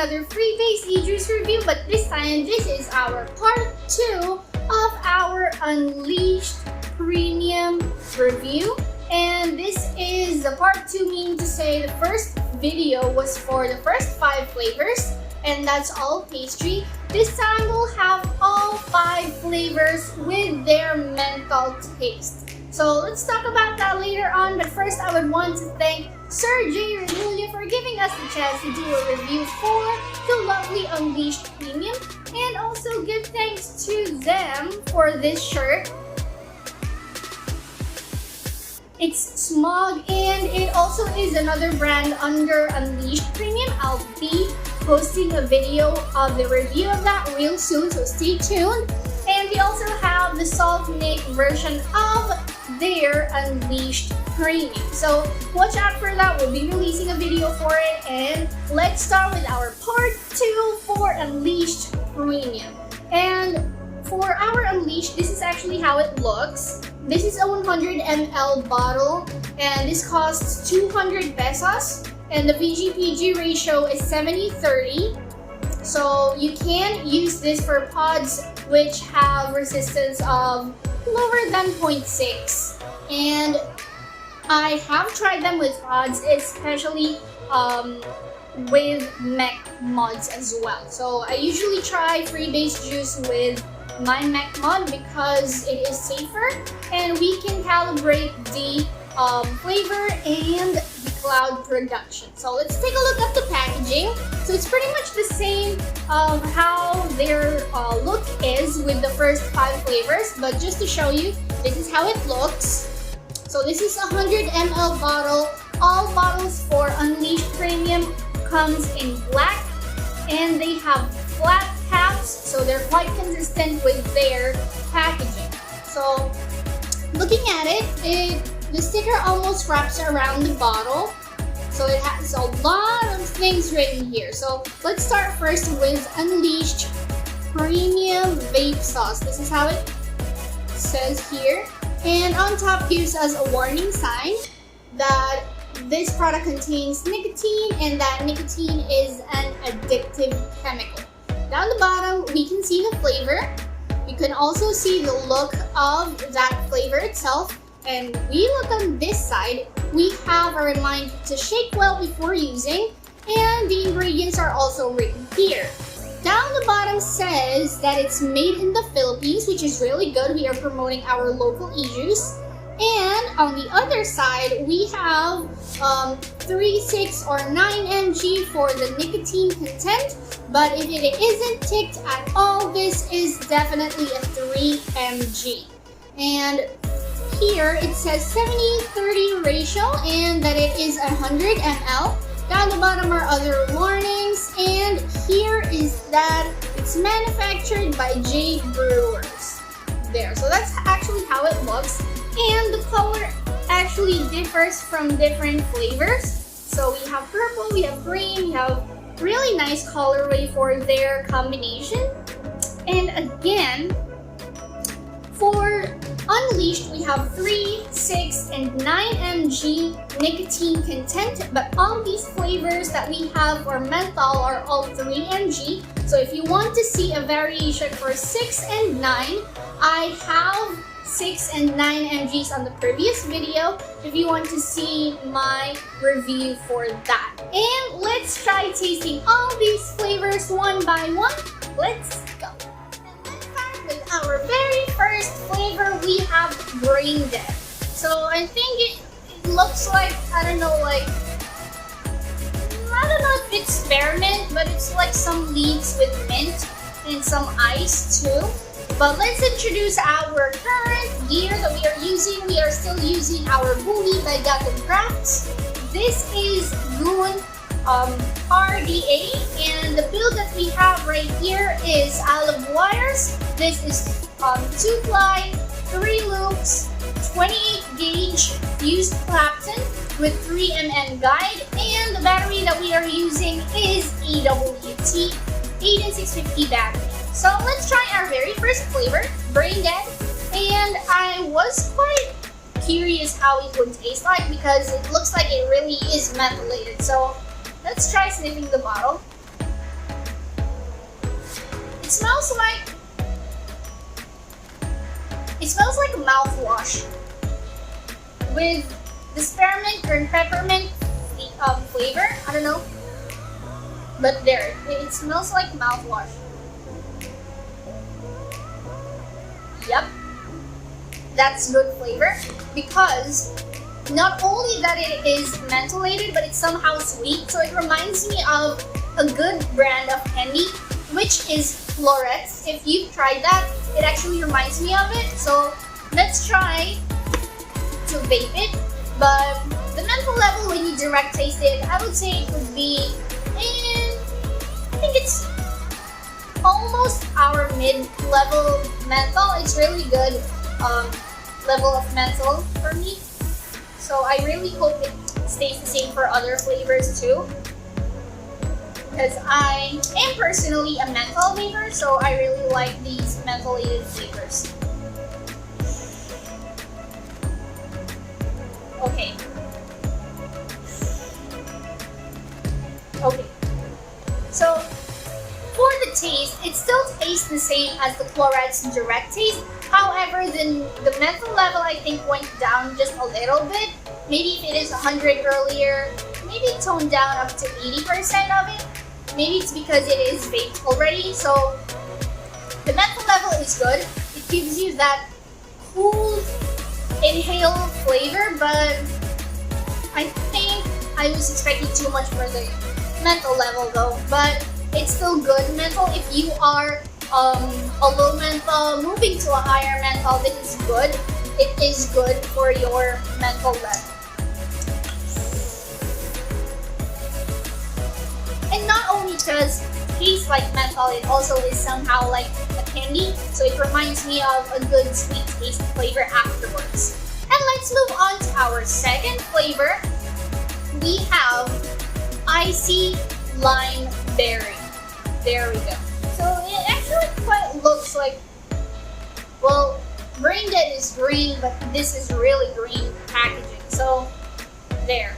another freebase e-juice review, but this time this is our part 2 of our Unleashed Premium review. And this is the part 2, meaning to say the first video was for the first 5 flavors, and that's all pastry. This time we'll have all 5 flavors with their menthol taste. So let's talk about that later on, but first I would want to thank Sir J. Remulia for giving us the chance to do a review for the lovely Unleashed Premium, and also give thanks to them for this shirt. It's Smog, and it also is another brand under Unleashed Premium. I'll be posting a video of the review of that real soon, so stay tuned. And we also have the Salt Nick version of their Unleashed Premium. So watch out for that. We'll be releasing a video for it. And let's start with our part 2 for Unleashed Premium. And for our Unleashed, this is actually how it looks. This is a 100 ml bottle, and this costs 200 pesos. And the VG/PG ratio is 70/30. So you can use this for pods which have resistance of lower than 0.6. And I have tried them with pods, especially with mech mods as well. So I usually try freebase juice with my mech mod because it is safer, and we can calibrate the flavor and the cloud production. So let's take a look at the packaging. So it's pretty much the same of how their look is with the first 5 flavors, but just to show you, this is how it looks. So this is a 100 ml bottle. All bottles for Unleashed Premium comes in black, and they have flat caps, so they're quite consistent with their packaging. So looking at it, the sticker almost wraps around the bottle, so it has a lot of things written here. So let's start first with Unleashed Premium Vape Sauce. This is how it says here, and on top gives us a warning sign that this product contains nicotine, and that nicotine is an addictive chemical. Down the bottom, we can see the flavor. You can also see the look of that flavor itself. And we look on this side, we have a reminder to shake well before using, and the ingredients are also written here. Down the bottom says that it's made in the Philippines, which is really good. We are promoting our local e-juice. And on the other side, we have 3, 6, or 9 mg for the nicotine content. But if it isn't ticked at all, this is definitely a 3 mg. And here it says 70/30 ratio, and that it is 100 ml. Down the bottom are other warnings, and here is that it's manufactured by J Brewers. There, so that's actually how it looks. And the color actually differs from different flavors. So we have purple, we have green, we have really nice colorway for their combination. And again, for Unleashed, we have 3, 6, and 9 mg nicotine content, but all these flavors that we have for menthol are all 3 mg. So if you want to see a variation for 6 and 9, I have 6 and 9 mgs on the previous video if you want to see my review for that. And let's try tasting all these flavors one by one. Let's go. With our very first flavor, we have Brain Dead. So I think it looks like, I don't know if it's spearmint, but it's like some leaves with mint and some ice too. But let's introduce our current gear that we are using. We are still using our Bully by Gotham Crafts. This is Goon RDA, and the build that we have right here is olive wires. This is 2-ply, 3 loops, 28 gauge fused Clapton with 3mm guide, and the battery that we are using is EWT 18650 battery. So let's try our very first flavor, Brain Dead, and I was quite curious how it would taste like because it looks like it really is methylated. So let's try sniffing the bottle. it smells like mouthwash with the spearmint or peppermint flavor. I don't know, but there, it smells like mouthwash. Yep, that's good flavor because not only that it is mentholated, but it's somehow sweet. So it reminds me of a good brand of candy, which is Florets. If you've tried that, it actually reminds me of it. So let's try to vape it. But the menthol level, when you direct taste it, I would say it would be in, I think it's almost our mid-level menthol. It's really good level of menthol for me. So I really hope it stays the same for other flavors too, because I am personally a menthol vaper, so I really like these mentholated flavors. Okay. So for the taste, it still tastes the same as the Florets direct taste. However, the menthol level I think went down just a little bit. Maybe if it is 100 earlier, maybe toned down up to 80% of it. Maybe it's because it is vaped already. So the menthol level is good. It gives you that cool inhale flavor, but I think I was expecting too much for the menthol level though. But it's still good menthol. If you are a low menthol moving to a higher menthol, this is good. It is good for your menthol level. And not only does it taste like menthol, it also is somehow like a candy. So it reminds me of a good sweet taste flavor afterwards. And let's move on to our second flavor. We have Icy Lime Berry. There we go. So it actually quite looks like, well, Brain Dead is green, but this is really green packaging. So there.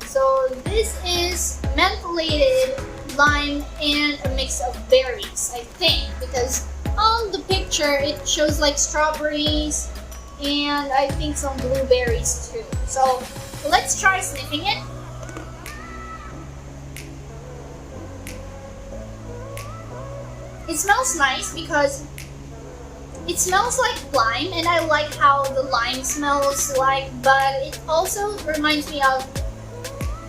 So this is mentholated lime and a mix of berries, I think, because on the picture it shows like strawberries and I think some blueberries too. So let's try sniffing it. It smells nice because it smells like lime, and I like how the lime smells like, but it also reminds me of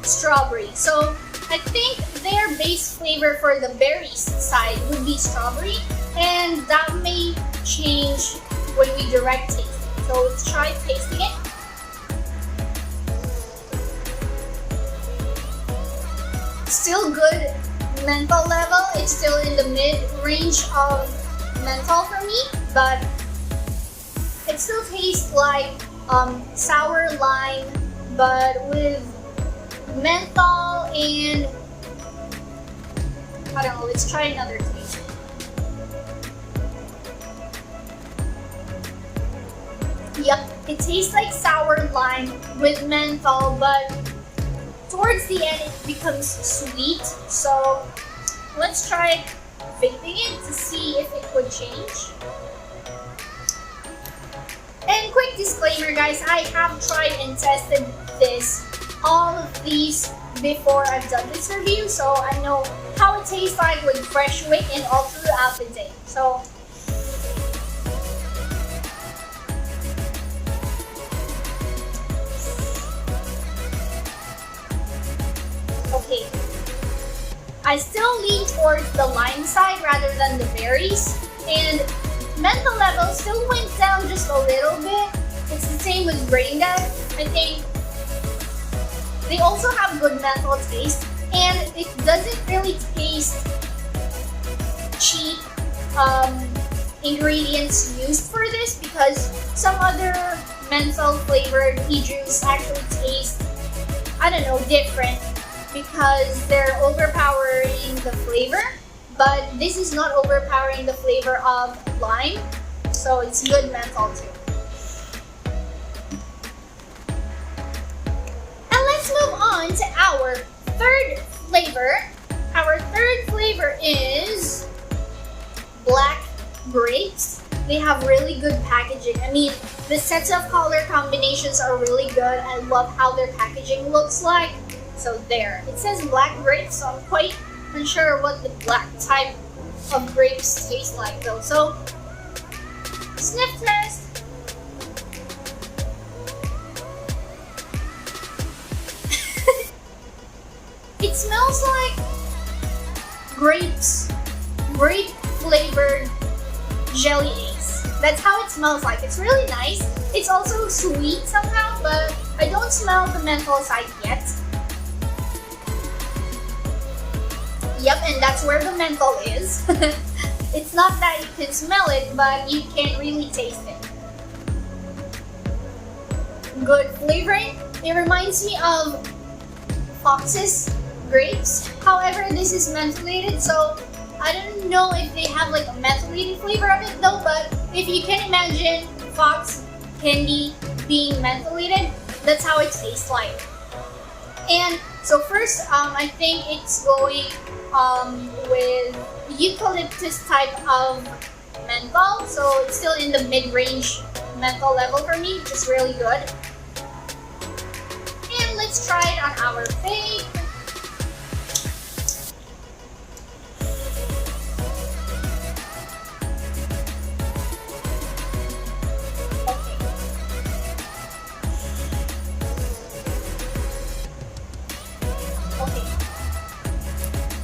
strawberry. So I think their base flavor for the berries side would be strawberry, and that may change when we direct taste it. So let's try tasting it. Still good menthol level. It's still in the mid-range of menthol for me, but it still tastes like sour lime, but with menthol and I don't know. Let's try another taste. Yep, it tastes like sour lime with menthol, but towards the end it becomes sweet. So let's try vaping it to see if it would change. And quick disclaimer guys, I have tried and tested all of these before I've done this review, so I know how it tastes like with fresh wick and all throughout the day. So okay, I still lean towards the lime side rather than the berries, and menthol level still went down just a little bit. It's the same with Brain Dead. I think they also have good menthol taste, and it doesn't really taste cheap ingredients used for this, because some other menthol flavored e-juice actually taste, I don't know, different, because they're overpowering the flavor, but this is not overpowering the flavor of lime, so it's good menthol too. And let's move on to our third flavor. Our third flavor is grapes. They have really good packaging. I mean, the sets of color combinations are really good. I love how their packaging looks like. So there. It says black grapes, so I'm quite unsure what the black type of grapes taste like though. So, sniff test. It smells like grapes, grape flavored jelly ace. That's how it smells like. It's really nice. It's also sweet somehow, but I don't smell the menthol side yet. Yep, and that's where the menthol is. It's not that you can smell it, but you can't really taste it. Good flavoring. It reminds me of Fox's grapes. However, this is mentholated, so I don't know if they have like a mentholated flavor of it though, but if you can imagine Fox candy being mentholated, that's how it tastes like. And so first, I think it's going with eucalyptus type of menthol, so it's still in the mid-range menthol level for me, which is really good. And let's try it on our fake.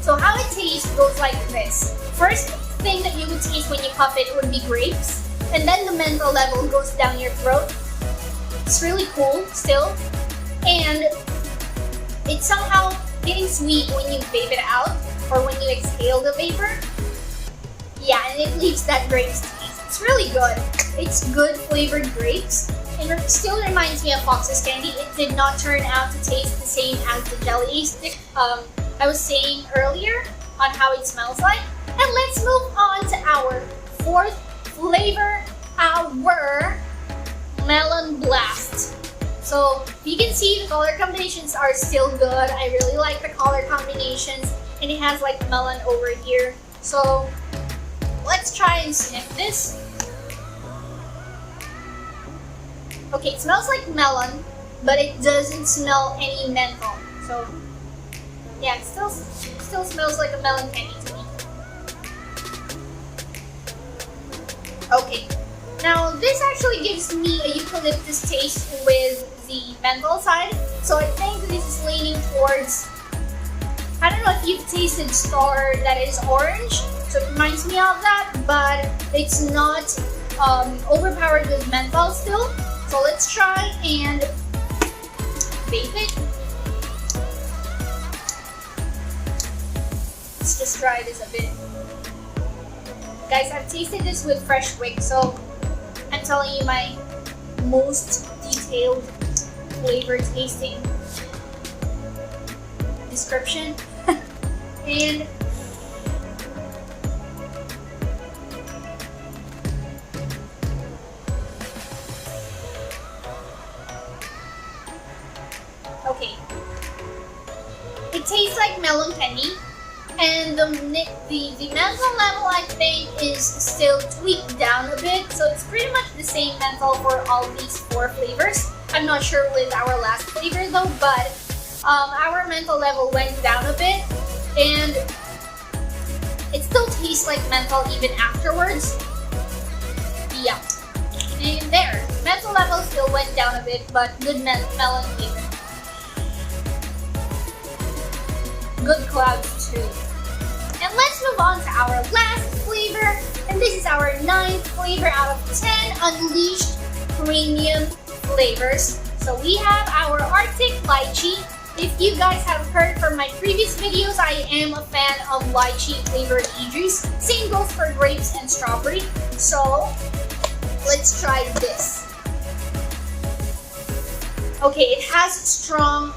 So how it tastes goes like this. First thing that you would taste when you puff it would be grapes, and then the menthol level goes down your throat. It's really cool still, and it's somehow getting sweet when you vape it out or when you exhale the vapor. Yeah, and it leaves that grapes taste. It's really good. It's good flavored grapes. And it still reminds me of Fox's candy. It did not turn out to taste the same as the jelly stick I was saying earlier on how it smells like. And let's move on to our fourth flavor, our Melon Blast. So you can see the color combinations are still good. I really like the color combinations, and it has like melon over here. So let's try and sniff this. Okay, it smells like melon, but it doesn't smell any menthol. So yeah, it still smells like a melon candy to me. Okay, now this actually gives me a eucalyptus taste with the menthol side. So I think this is leaning towards, I don't know if you've tasted Star that is orange, so it reminds me of that, but it's not overpowered with menthol still. So let's try and vape it. Let's just try this a bit. Guys, I've tasted this with fresh wick, so I'm telling you my most detailed flavor tasting description. And okay, it tastes like melon candy, and the menthol level I think is still tweaked down a bit, so it's pretty much the same menthol for all these four flavors. I'm not sure with our last flavor though, but our menthol level went down a bit, and it still tastes like menthol even afterwards. Yeah, and there, menthol level still went down a bit, but good melon flavor. Good clouds too. And let's move on to our last flavor, and this is our 9th flavor out of 10 Unleashed Premium flavors. So we have our Arctic Lychee. If you guys have heard from my previous videos, I am a fan of lychee flavored e-juice. Same goes for grapes and strawberry. So let's try this. Okay, it has strong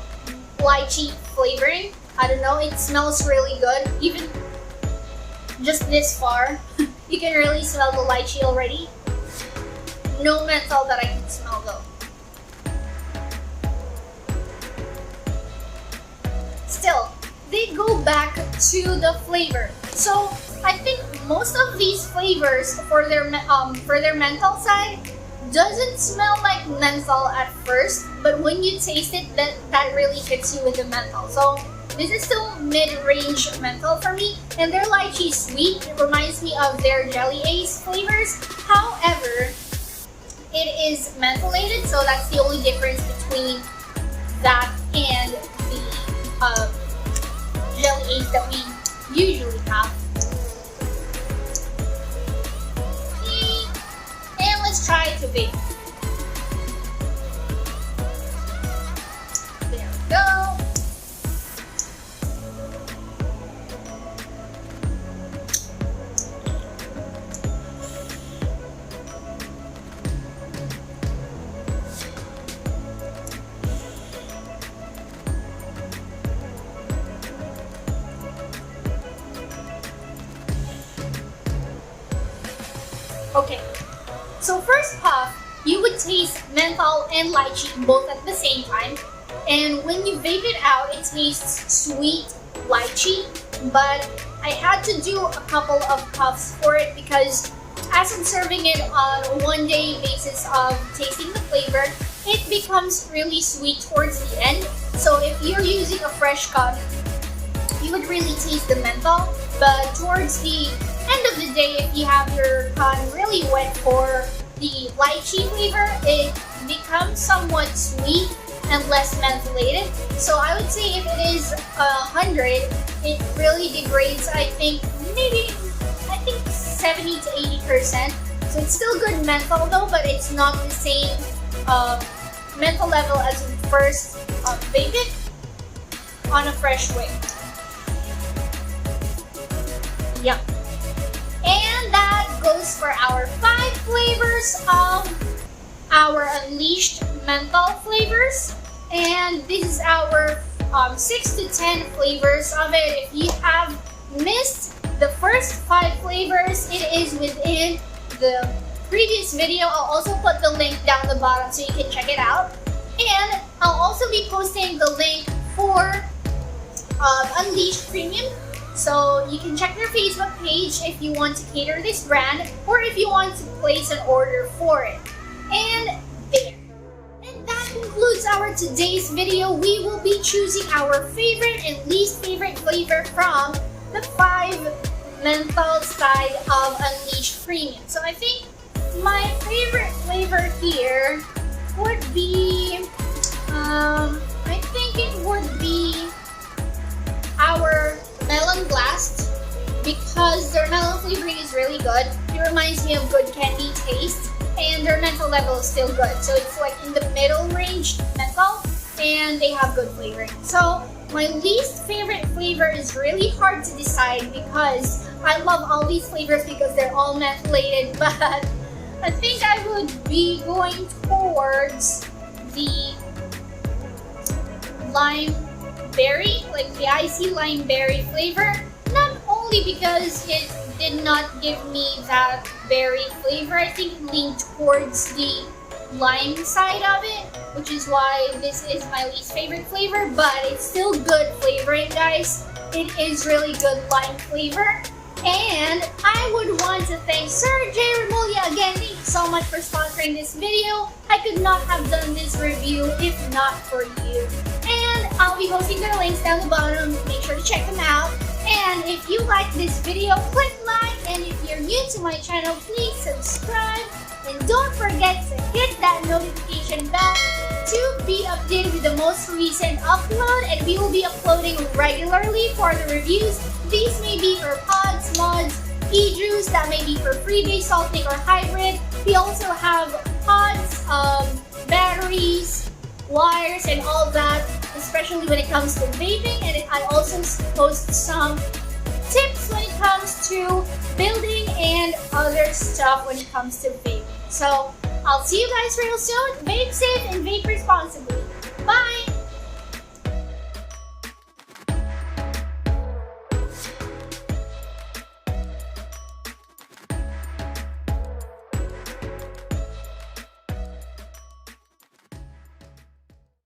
lychee flavoring. I don't know, it smells really good. Even just this far, you can really smell the lychee already. No menthol that I can smell though. Still, they go back to the flavor. So I think most of these flavors for their menthol side doesn't smell like menthol at first, but when you taste it, that really hits you with the menthol. So this is still mid-range menthol for me, and their lychee sweet. It reminds me of their Jelly Ace flavors. However, it is mentholated, so that's the only difference between that and the Jelly Ace that we usually have. And let's try to vape. There we go. Okay, so first puff, you would taste menthol and lychee both at the same time. And when you vape it out, it tastes sweet lychee. But I had to do a couple of puffs for it because as I'm serving it on a one-day basis of tasting the flavor, it becomes really sweet towards the end. So if you're using a fresh cut, you would really taste the menthol. But towards the end of the day, if you have your con really wet for the lychee flavor, it becomes somewhat sweet and less mentholated. So I would say if it is 100, it really degrades, I think 70 to 80%. So it's still good menthol though, but it's not the same menthol level as when first vape it on a fresh way. Yep. And that goes for our 5 flavors of our Unleashed menthol flavors. And this is our 6 to 10 flavors of it. If you have missed the first 5 flavors, it is within the previous video. I'll also put the link down the bottom so you can check it out. And I'll also be posting the link for Unleashed Premium. So you can check their Facebook page if you want to cater this brand or if you want to place an order for it. And there. And that concludes our today's video. We will be choosing our favorite and least favorite flavor from the 5 menthol side of Unleashed Premium. So I think my favorite flavor here would be, I think it would be our Melon Blast, because their melon flavoring is really good. It reminds me of good candy taste, and their menthol level is still good. So it's like in the middle range menthol, and they have good flavoring. So my least favorite flavor is really hard to decide because I love all these flavors because they're all mentholated, but I think I would be going towards the lime berry, like the Icy Lime Berry flavor. Not only because it did not give me that berry flavor, I think it leaned towards the lime side of it, which is why this is my least favorite flavor, but it's still good flavoring, guys. It is really good lime flavor. And I would want to thank Sir J. Remulia again. Thank you so much for sponsoring this video. I could not have done this review if not for you. And I'll be posting their links down the bottom. Make sure to check them out. And if you like this video, click like. And if you're new to my channel, please subscribe. And don't forget to hit that notification bell to be updated with the most recent upload. And we will be uploading regularly for the reviews. These may be for pods, mods, e-juice, that may be for freebase, salting, or hybrid. We also have pods, batteries, wires, and all that, especially when it comes to vaping. And I also post some tips when it comes to building and other stuff when it comes to vaping. So I'll see you guys real soon. Vape safe and vape responsibly. Bye!